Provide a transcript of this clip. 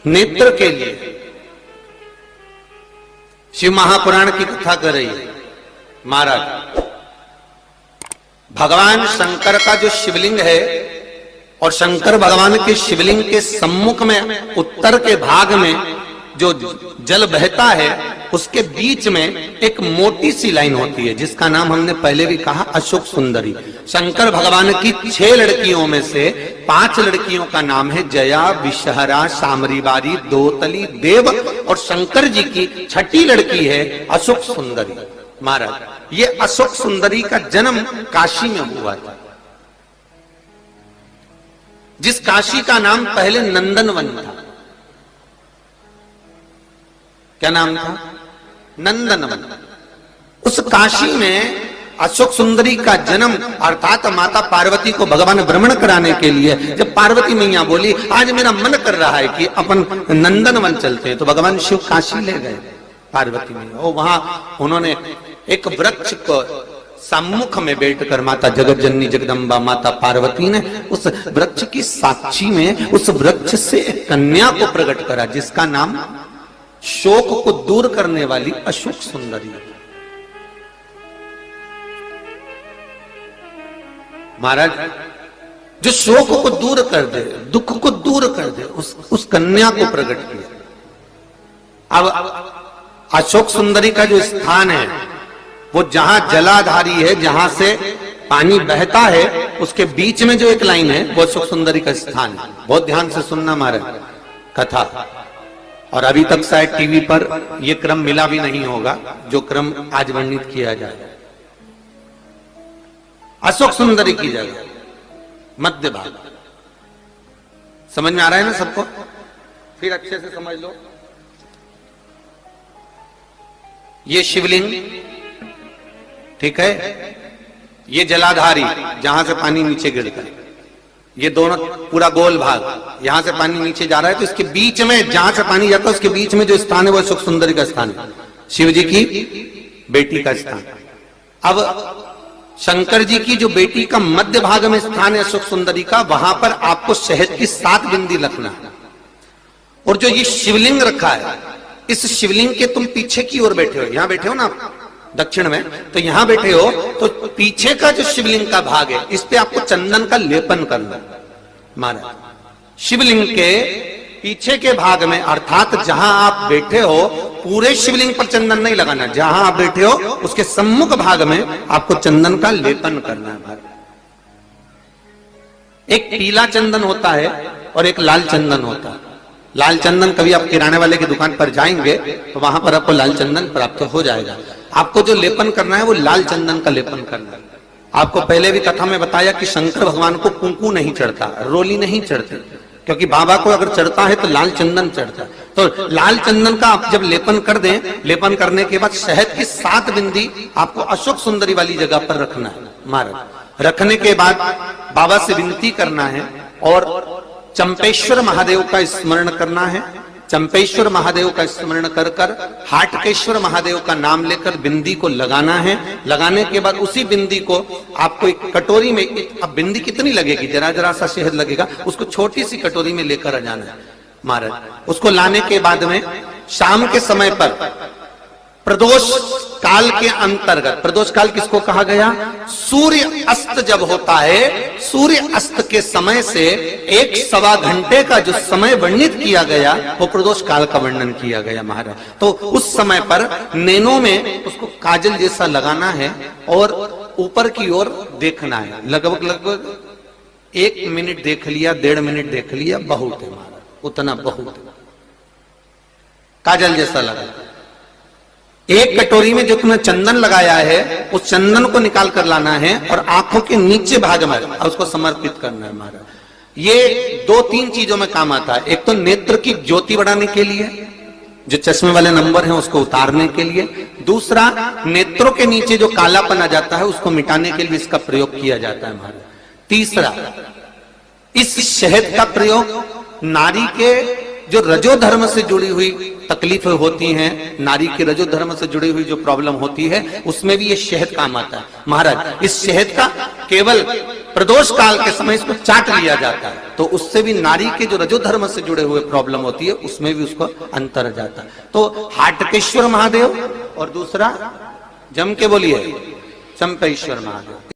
नेत्र के लिए शिव महापुराण की कथा कर रही है। महाराज, भगवान शंकर का जो शिवलिंग है और शंकर भगवान के शिवलिंग के सम्मुख में उत्तर के भाग में जो जल बहता है उसके बीच में एक मोटी सी लाइन होती है जिसका नाम हमने पहले भी कहा अशोक सुंदरी। शंकर भगवान की 6 लड़कियों में से 5 लड़कियों का नाम है जया, विषहरा, सामरीबारी, दोतली, देव और शंकर जी की 6ठी लड़की है अशोक सुंदरी। महाराज, ये अशोक सुंदरी का जन्म काशी में हुआ था, जिस काशी का नाम पहले नंदनवन था। क्या नाम था? नंदनवन। उस काशी में अशोक सुंदरी का जन्म अर्थात माता पार्वती को भगवान भ्रमण कराने के लिए जब पार्वती मैया बोली आज मेरा मन कर रहा है कि अपन नंदनवन चलते हैं, तो भगवान शिव काशी ले गए पार्वती मैया। और वहां उन्होंने एक वृक्ष को सम्मुख में बैठकर माता जगत जननी जगदम्बा माता पार्वती ने उस वृक्ष की साक्षी में उस वृक्ष से एक कन्या को प्रकट करा जिसका नाम शोक को दूर करने वाली अशोक सुंदरी। महाराज, जो शोक को दूर कर दे, दुख को दूर कर दे, उस कन्या को प्रकट किया। अब अशोक सुंदरी का जो स्थान है वो जहां जलाधारी है, जहां से पानी बहता है, उसके बीच में जो एक लाइन है वो अशोक सुंदरी का स्थान है। बहुत ध्यान से सुनना महाराज कथा। और अभी तक शायद टीवी पर यह क्रम मिला भी नहीं होगा जो क्रम आज वर्णित किया जाए। अशोक सुंदरी की जगह मध्य भाग। समझ में आ रहा है ना सबको? फिर अच्छे से समझ लो। ये शिवलिंग, ठीक है, ये जलाधारी जहां से पानी नीचे गिरता है, ये दोनों पूरा गोल भाग, यहां से पानी नीचे जा रहा है, तो इसके बीच में जहां से पानी जाता है उसके बीच में जो स्थान है वो अशोक सुंदरी का स्थान है, शिव जी की बेटी का स्थान। अब शंकर जी की जो बेटी का मध्य भाग में स्थान है अशोक सुंदरी का, वहां पर आपको शहद की 7 बिंदी रखना है। और जो ये शिवलिंग रखा है, इस शिवलिंग के तुम पीछे की ओर बैठे हो, यहां बैठे हो ना दक्षिण में, तो यहां बैठे हो, तो पीछे का जो शिवलिंग का भाग है इस पे आपको चंदन का लेपन करना है। महाराज, शिवलिंग के पीछे के भाग में अर्थात जहां आप बैठे हो पूरे शिवलिंग पर चंदन नहीं लगाना, जहां आप बैठे हो उसके सम्मुख भाग में आपको चंदन का लेपन करना है। महाराज, एक पीला चंदन होता है और एक लाल चंदन होता है। लाल चंदन कभी आप किराने वाले की दुकान पर जाएंगे तो वहां पर आपको लाल चंदन प्राप्त हो जाएगा। आपको जो लेपन करना है वो लाल चंदन का लेपन करना है। आपको पहले भी कथा में बताया कि शंकर भगवान को कुंकू नहीं चढ़ता, रोली नहीं चढ़ती, क्योंकि बाबा को अगर चढ़ता है तो लाल चंदन चढ़ता है। तो लाल चंदन का आप जब लेपन कर दें, लेपन करने के बाद शहद की 7 बिंदी आपको अशोक सुंदरी वाली जगह पर रखना है। महाराज, रखने के बाद बाबा से विनती करना है और चंपेश्वर महादेव का स्मरण करना है। चंपेश्वर महादेव का स्मरण कर कर हाटकेश्वर महादेव का नाम लेकर बिंदी को लगाना है। लगाने के बाद उसी बिंदी को आपको एक कटोरी में, अब बिंदी कितनी लगेगी, जरा जरा सा शहद लगेगा, उसको छोटी सी कटोरी में लेकर आ जाना है। महाराज, उसको लाने के बाद में शाम के समय पर प्रदोष काल के अंतर्गत, प्रदोष काल किसको कहा गया? सूर्य अस्त जब होता है, सूर्य अस्त के समय से 1-1.25 घंटे का जो समय वर्णित किया गया वो प्रदोष काल का वर्णन किया गया। महाराज, तो उस समय पर नैनों में उसको काजल जैसा लगाना है और ऊपर की ओर देखना है। लगभग 1 मिनट देख लिया, 1.5 मिनट देख लिया, बहुत है महाराज, उतना बहुत है। काजल जैसा लगा। एक कटोरी में जो तुमने चंदन लगाया है उस चंदन को निकाल कर लाना है और आंखों के नीचे भाग में उसको समर्पित करना है। महाराज, ये 2-3 चीजों में काम आता है। एक तो नेत्र की ज्योति बढ़ाने के लिए, जो चश्मे वाले नंबर हैं उसको उतारने के लिए। दूसरा, नेत्रों के नीचे जो कालापन आ जाता है उसको मिटाने के लिए इसका प्रयोग किया जाता है। महाराज, तीसरा, इस शहद का प्रयोग नारी के जो रजो धर्म से जुड़ी हुई तकलीफें होती हैं, नारी के रजो धर्म से जुड़ी हुई जो प्रॉब्लम होती है उसमें भी ये शहद काम आता है। महाराज, इस शहद का केवल प्रदोष काल के समय इसको चाट लिया जाता है, तो उससे भी नारी के जो रजोधर्म से जुड़े हुए प्रॉब्लम होती है उसमें भी उसको अंतर जाता है। तो हाटकेश्वर महादेव और दूसरा जम के बोलिए चंपेश्वर महादेव।